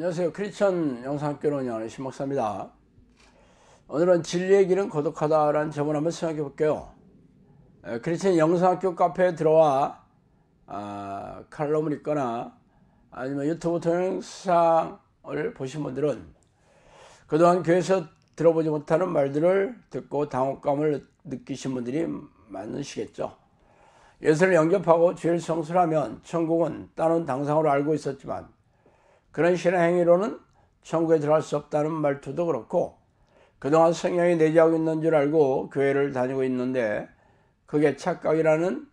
안녕하세요. 크리스천 영상학교를 운영하는 신목사입니다. 오늘은 진리의 길은 고독하다라는 제목을 한번 생각해 볼게요. 크리스천 영상학교 카페에 들어와 칼럼을 읽거나 아니면 유튜브 동영상을 보신 분들은 그동안 교회에서 들어보지 못하는 말들을 듣고 당혹감을 느끼신 분들이 많으시겠죠. 예수를 영접하고 죄를 성술하면 천국은 따놓은 당상으로 알고 있었지만 그런 신앙 행위로는 천국에 들어갈 수 없다는 말투도 그렇고 그동안 성령이 내재하고 있는 줄 알고 교회를 다니고 있는데 그게 착각이라는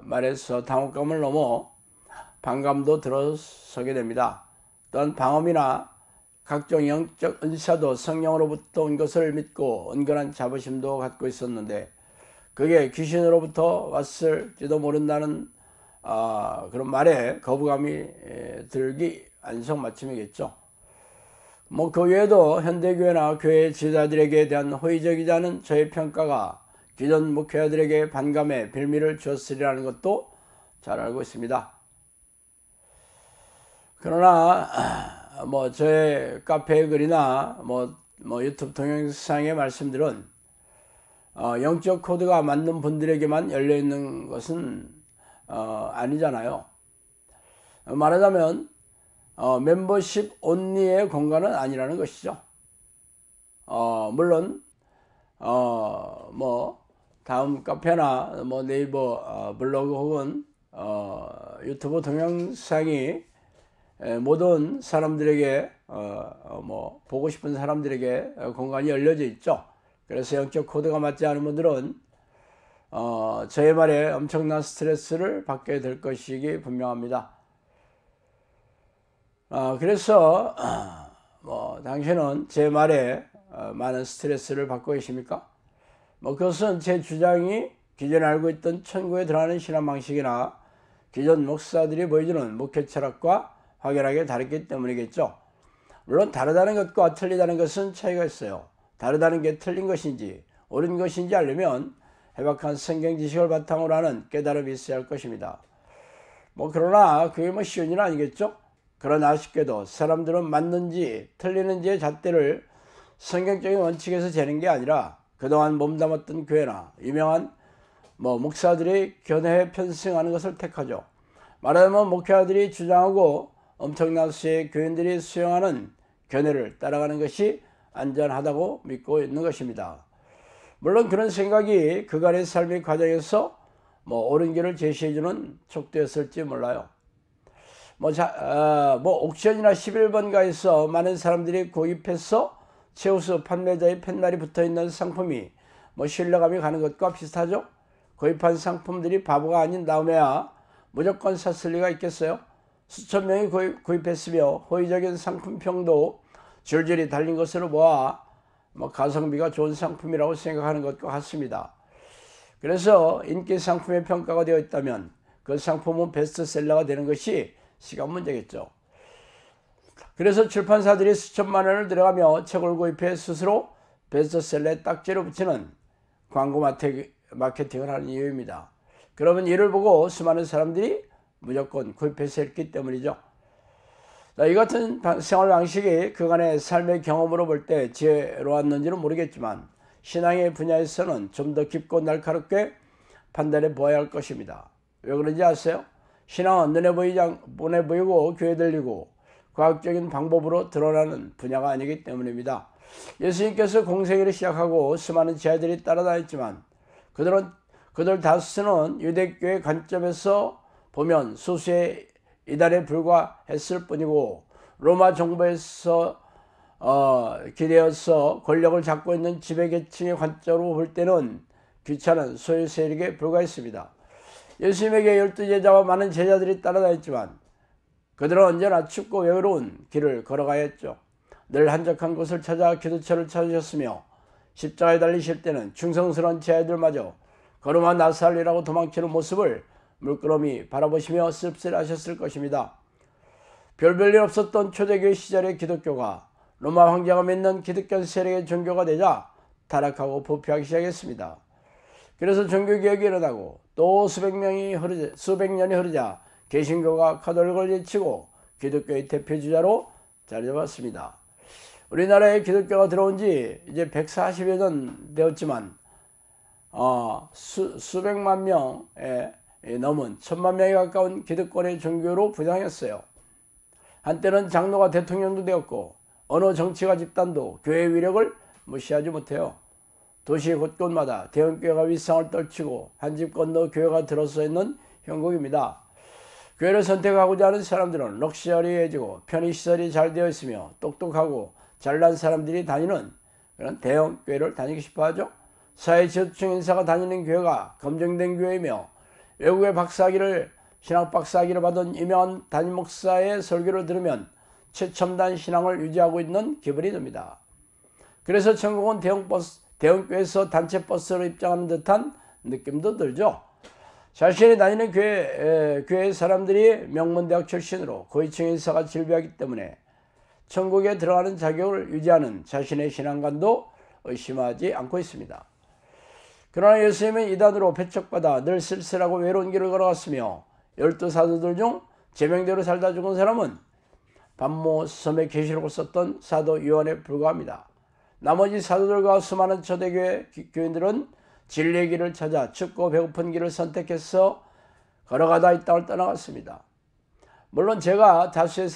말에서 당혹감을 넘어 반감도 들어서게 됩니다. 또한 방언이나 각종 영적 은사도 성령으로부터 온 것을 믿고 은근한 자부심도 갖고 있었는데 그게 귀신으로부터 왔을지도 모른다는 그런 말에 거부감이 들기 안성맞춤이겠죠. 그 외에도 현대교회나 교회 지도자들에게 대한 호의적이지 않은 저의 평가가 기존 목회자들에게 반감의 빌미를 주었으리라는 것도 잘 알고 있습니다. 그러나 저의 카페 글이나 유튜브 동영상의 말씀들은 영적 코드가 맞는 분들에게만 열려있는 것은 아니잖아요. 말하자면 멤버십 온리의 공간은 아니라는 것이죠. 물론 다음 카페나 네이버 블로그 혹은 유튜브 동영상이 모든 사람들에게 보고 싶은 사람들에게 공간이 열려져 있죠. 그래서 영적 코드가 맞지 않은 분들은 저의 말에 엄청난 스트레스를 받게 될 것이기 분명합니다. 그래서 당신은 제 말에 많은 스트레스를 받고 계십니까? 그것은 제 주장이 기존에 알고 있던 천국에 들어가는 신앙 방식이나 기존 목사들이 보여주는 목회 철학과 확연하게 다르기 때문이겠죠. 물론 다르다는 것과 틀리다는 것은 차이가 있어요. 다르다는 게 틀린 것인지 옳은 것인지 알려면 해박한 성경 지식을 바탕으로 하는 깨달음이 있어야 할 것입니다. 그러나 그게 쉬운 일은 아니겠죠. 그러나 아쉽게도 사람들은 맞는지 틀리는지의 잣대를 성경적인 원칙에서 재는 게 아니라 그동안 몸담았던 교회나 유명한 목사들이 견해에 편승하는 것을 택하죠. 말하자면 목회자들이 주장하고 엄청난 수의 교인들이 수용하는 견해를 따라가는 것이 안전하다고 믿고 있는 것입니다. 물론 그런 생각이 그간의 삶의 과정에서 옳은 길을 제시해주는 촉도였을지 몰라요. 옥션이나 11번가에서 많은 사람들이 구입해서 최우수 판매자의 팻말이 붙어있는 상품이 신뢰감이 가는 것과 비슷하죠. 구입한 상품들이 바보가 아닌 다음에야 무조건 샀을 리가 있겠어요. 수천 명이 구입했으며 호의적인 상품평도 줄줄이 달린 것으로 보아 가성비가 좋은 상품이라고 생각하는 것과 같습니다. 그래서 인기 상품의 평가가 되어 있다면 그 상품은 베스트셀러가 되는 것이 시간 문제겠죠. 그래서 출판사들이 수천만 원을 들어가며 책을 구입해 스스로 베스트셀러에 딱지를 붙이는 광고 마케팅을 하는 이유입니다. 그러면 이를 보고 수많은 사람들이 무조건 구입해서 했기 때문이죠. 이 같은 생활 방식이 그간의 삶의 경험으로 볼 때 지혜로웠는지는 모르겠지만 신앙의 분야에서는 좀 더 깊고 날카롭게 판단해 보아야 할 것입니다. 왜 그런지 아세요? 신앙은 눈에 보이고 귀에 들리고 과학적인 방법으로 드러나는 분야가 아니기 때문입니다. 예수님께서 공생애를 시작하고 수많은 제자들이 따라다녔지만 그들 다수는 유대교의 관점에서 보면 소수의 이달에 불과했을 뿐이고 로마 정부에서 기대어서 권력을 잡고 있는 지배계층의 관점으로 볼 때는 귀찮은 소유 세력에 불과했습니다. 예수님에게 12제자와 많은 제자들이 따라다녔지만 그들은 언제나 춥고 외로운 길을 걸어가야 했죠. 늘 한적한 곳을 찾아 기도처를 찾으셨으며 십자가에 달리실 때는 충성스러운 제자들마저 걸음아 나 살리라고 도망치는 모습을 물끄러미 바라보시며 씁쓸하셨을 것입니다. 별볼일 없었던 초대교회 시절의 기독교가 로마 황제가 맺는 기득권 세력의 종교가 되자 타락하고 부패하기 시작했습니다. 그래서 종교개혁이 일어나고 또 수백 년이 흐르자 개신교가 카톨릭을 제치고 기독교의 대표주자로 자리 잡았습니다. 우리나라에 기독교가 들어온 지 이제 140여 년 되었지만 수백만 명에 넘은 1000만 명에 가까운 기득권의 종교로 부장했어요. 한때는 장로가 대통령도 되었고 어느 정치가 집단도 교회의 위력을 무시하지 못해요. 도시 곳곳마다 대형교회가 윗상을 떨치고 한 집 건너 교회가 들어서 있는 형국입니다. 교회를 선택하고자 하는 사람들은 럭셔리해지고 편의시설이 잘 되어 있으며 똑똑하고 잘난 사람들이 다니는 그런 대형 교회를 다니고 싶어 하죠. 사회 지도층 인사가 다니는 교회가 검증된 교회이며 외국의 신학 박사학위를 받은 유명한 담임 목사의 설교를 들으면 최첨단 신앙을 유지하고 있는 기분이 듭니다. 그래서 천국은 대형교회에서 단체 버스로 입장하는 듯한 느낌도 들죠. 자신이 다니는 교회 사람들이 명문대학 출신으로 고위층 인사가 질비하기 때문에 천국에 들어가는 자격을 유지하는 자신의 신앙관도 의심하지 않고 있습니다. 그러나 예수님은 이단으로 배척받아 늘 쓸쓸하고 외로운 길을 걸어갔으며 12사도들 중 제명대로 살다 죽은 사람은 반모섬의 계시록을 썼던 사도 요한에 불과합니다. 나머지 사도들과 수많은 초대교회 교인들은 진리의 길을 찾아 춥고 배고픈 길을 선택해서 걸어가다 이 땅을 떠나갔습니다. 물론 제가 다수의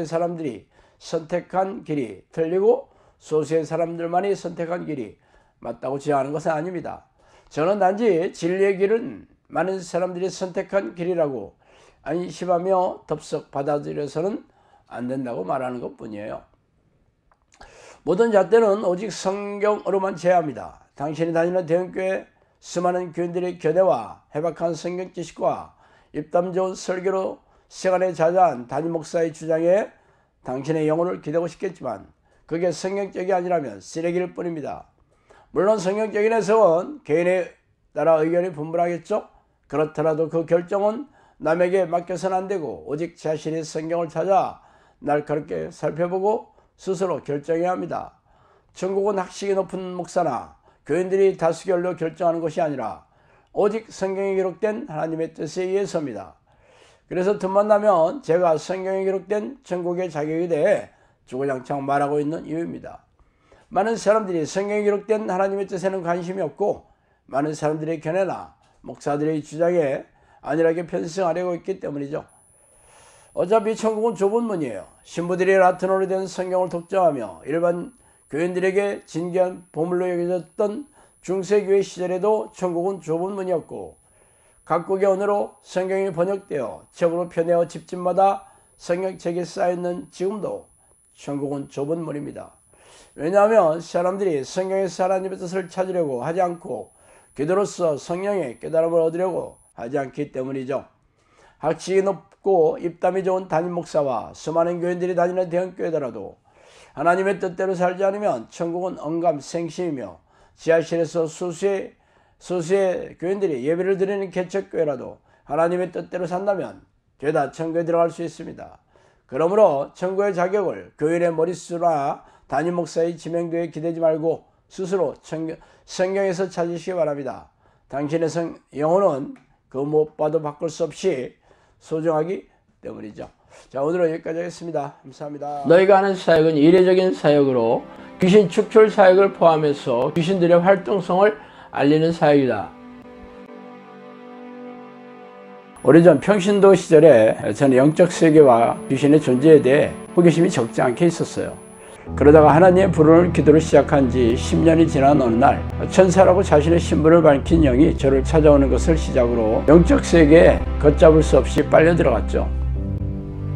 사람들이 선택한 길이 틀리고 소수의 사람들만이 선택한 길이 맞다고 주장하는 것은 아닙니다. 저는 단지 진리의 길은 많은 사람들이 선택한 길이라고 안심하며 덥석 받아들여서는 안 된다고 말하는 것뿐이에요. 모든 잣대는 오직 성경으로만 제어합니다. 당신이 다니는 대형교회 수많은 교인들의 교대와 해박한 성경 지식과 입담 좋은 설교로 시간에 자자한 담임 목사의 주장에 당신의 영혼을 기대고 싶겠지만 그게 성경적이 아니라면 쓰레기일 뿐입니다. 물론 성경적인 해석은 개인에 따라 의견이 분분하겠죠. 그렇더라도 그 결정은 남에게 맡겨서는 안 되고 오직 자신이 성경을 찾아 날카롭게 살펴보고 스스로 결정해야 합니다. 천국은 학식이 높은 목사나 교인들이 다수결로 결정하는 것이 아니라 오직 성경에 기록된 하나님의 뜻에 의해서입니다. 그래서 틈만 나면 제가 성경에 기록된 천국의 자격에 대해 주구장창 말하고 있는 이유입니다. 많은 사람들이 성경에 기록된 하나님의 뜻에는 관심이 없고 많은 사람들의 견해나 목사들의 주장에 안일하게 편승하려고 있기 때문이죠. 어차피 천국은 좁은 문이에요. 신부들이 라틴어로 된 성경을 독점하며 일반 교인들에게 진귀한 보물로 여겨졌던 중세교회 시절에도 천국은 좁은 문이었고 각국의 언어로 성경이 번역되어 책으로 표내어 집집마다 성경책이 쌓여있는 지금도 천국은 좁은 문입니다. 왜냐하면 사람들이 성경에서 하나님의 뜻을 찾으려고 하지 않고 기도로서 성령의 깨달음을 얻으려고 하지 않기 때문이죠. 학식이 높고 입담이 좋은 담임 목사와 수많은 교인들이 다니는 대형교회더라도 하나님의 뜻대로 살지 않으면 천국은 언감생심이며 지하실에서 소수의 교인들이 예배를 드리는 개척교회라도 하나님의 뜻대로 산다면 죄다 천국에 들어갈 수 있습니다. 그러므로 천국의 자격을 교인의 머릿수나 담임 목사의 지명도에 기대지 말고 스스로 성경에서 찾으시기 바랍니다. 당신의 영혼은 그 무엇과도 바꿀 수 없이 소중하기 때문이죠. 자, 오늘은 여기까지 하겠습니다. 감사합니다. 너희가 하는 사역은 이례적인 사역으로 귀신 축출 사역을 포함해서 귀신들의 활동성을 알리는 사역이다. 오래전 평신도 시절에 저는 영적 세계와 귀신의 존재에 대해 호기심이 적지 않게 있었어요. 그러다가 하나님의 부름을 기도를 시작한 지 10년이 지난 어느 날 천사라고 자신의 신분을 밝힌 영이 저를 찾아오는 것을 시작으로 영적 세계에 걷잡을 수 없이 빨려 들어갔죠.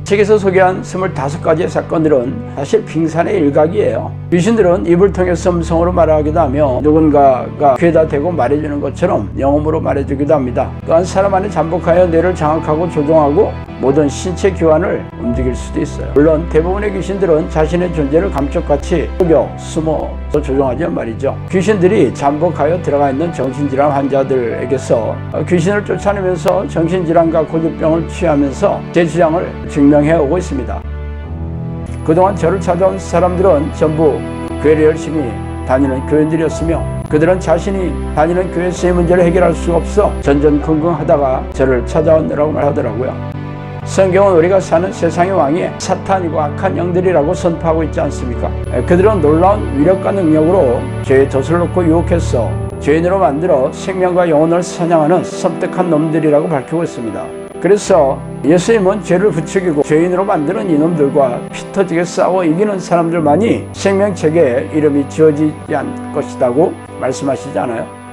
책에서 소개한 25가지의 사건들은 사실 빙산의 일각이에요. 귀신들은 입을 통해서 음성으로 말하기도 하며 누군가가 귀에다 대고 말해주는 것처럼 영음으로 말해주기도 합니다. 또한 사람 안에 잠복하여 뇌를 장악하고 조종하고 모든 신체 기관을 움직일 수도 있어요. 물론 대부분의 귀신들은 자신의 존재를 감쪽같이 속여 숨어서 조종하지만 말이죠. 귀신들이 잠복하여 들어가 있는 정신질환 환자들에게서 귀신을 쫓아내면서 정신질환과 고집병을 취하면서 제 주장을 증명해오고 있습니다. 그동안 저를 찾아온 사람들은 전부 교회를 열심히 다니는 교인들이었으며 그들은 자신이 다니는 교회에서의 문제를 해결할 수가 없어 전전긍긍하다가 저를 찾아오느라고 말하더라고요. 성경은 우리가 사는 세상의 왕이 사탄이고 악한 영들이라고 선포하고 있지 않습니까? 그들은 놀라운 위력과 능력으로 죄의 덫을 놓고 유혹해서 죄인으로 만들어 생명과 영혼을 사냥하는 섬뜩한 놈들이라고 밝히고 있습니다. 그래서 예수님은 죄를 부추기고 죄인으로 만드는 이놈들과 피 터지게 싸워 이기는 사람들만이 생명책에 이름이 지어지지 않을 것이라고 말씀하시지 않아요?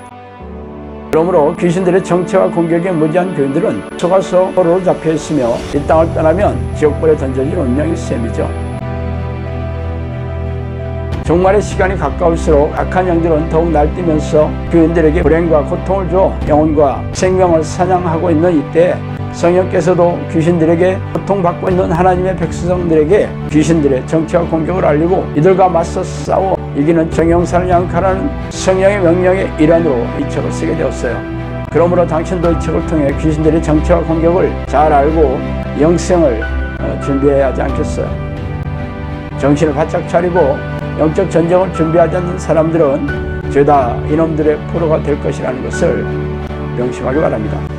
그러므로 귀신들의 정체와 공격에 무지한 교인들은 속아서 포로로 잡혀있으며 이 땅을 떠나면 지옥불에 던져질 운명의 셈이죠. 종말의 시간이 가까울수록 악한 영들은 더욱 날뛰면서 교인들에게 불행과 고통을 줘 영혼과 생명을 사냥하고 있는 이때 성령께서도 귀신들에게 고통받고 있는 하나님의 백성들에게 귀신들의 정체와 공격을 알리고 이들과 맞서 싸워 이기는 정형사를 양육하라는 성령의 명령의 일환으로 이 책을 쓰게 되었어요. 그러므로 당신도 이 책을 통해 귀신들의 정체와 공격을 잘 알고 영생을 준비해야 하지 않겠어요? 정신을 바짝 차리고 영적 전쟁을 준비하지 않는 사람들은 죄다 이놈들의 포로가 될 것이라는 것을 명심하기 바랍니다.